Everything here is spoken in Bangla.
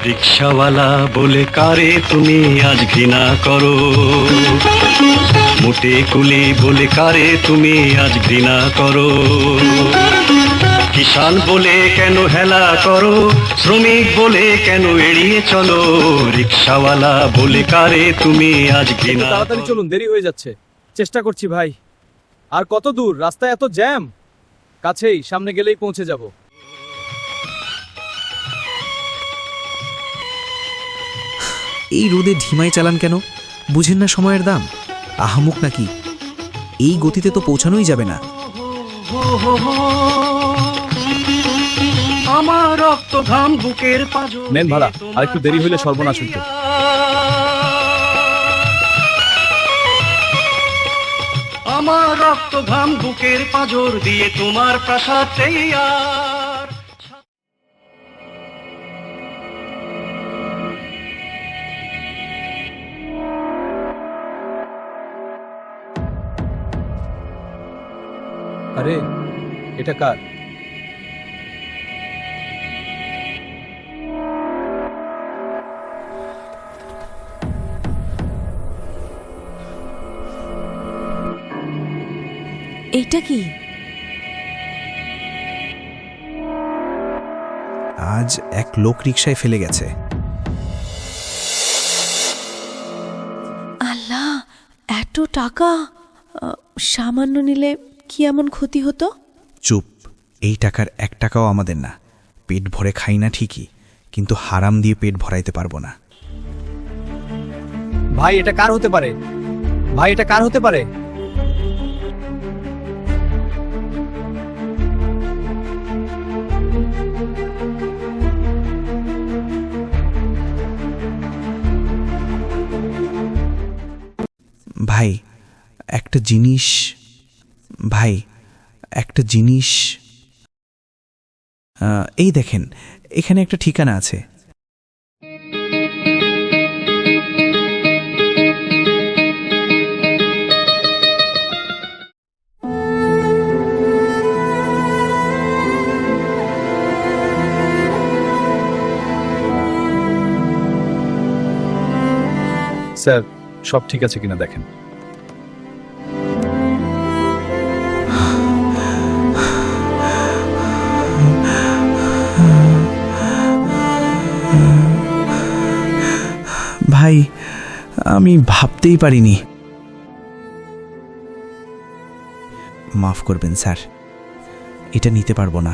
রিক্সাওয়ালা বলে কারে তুমি আজ ঘৃণা করো, মোটে কুলি বলে কারে তুমি আজ ঘৃণা করো, কিষান বলে কেন হেলা করো, শ্রমিক বলে কেন এড়িয়ে চলো, রিক্সাওয়ালা বলে কারে তুমি আজ ঘৃণা করো। তাড়াতাড়ি চলুন, দেরি হয়ে যাচ্ছে। চেষ্টা করছি ভাই। আর কত দূর? রাস্তায় এত জ্যাম। কাছেই, সামনে গেলেই পৌঁছে যাব। এই রোদে ঢিমাই চালান কেন? বুঝেন না সময়ের দাম? আহামুক নাকি? এই গতিতে তো পৌঁছানোই যাবে না। আমার রক্ত ঘাম বুকের পাঁজর নেন ভাড়া, আর একটু দেরি হইলে সর্বনাশ হইত। আমার রক্ত ঘাম বুকের পাঁজর দিয়ে তোমার প্রাসাদ তৈয়ার। আরে, এটা কার? এইটা কি? আজ এক লোক রিকশায় ফেলে গেছে। আল্লাহ, এত টাকা! সামান্য নিলে কি এমন ক্ষতি হতো? চুপ, এই টাকার 1 টাকাও আমাদের না। পেট ভরে খাই না ঠিকই, কিন্তু হারাম দিয়ে পেট ভরাইতে পারবো না। ভাই, এটা কার হতে পারে? ভাই, এটা কার হতে পারে? ভাই একটা জিনিস, ভাই একটা জিনিস, এই দেখেন, এখানে একটা ঠিকানা আছে। স্যার, সব ঠিক আছে কিনা দেখেন। ভাই, আমি ভাবতেই পারিনি। মাফ করবেন স্যার, এটা নিতে পারবো না।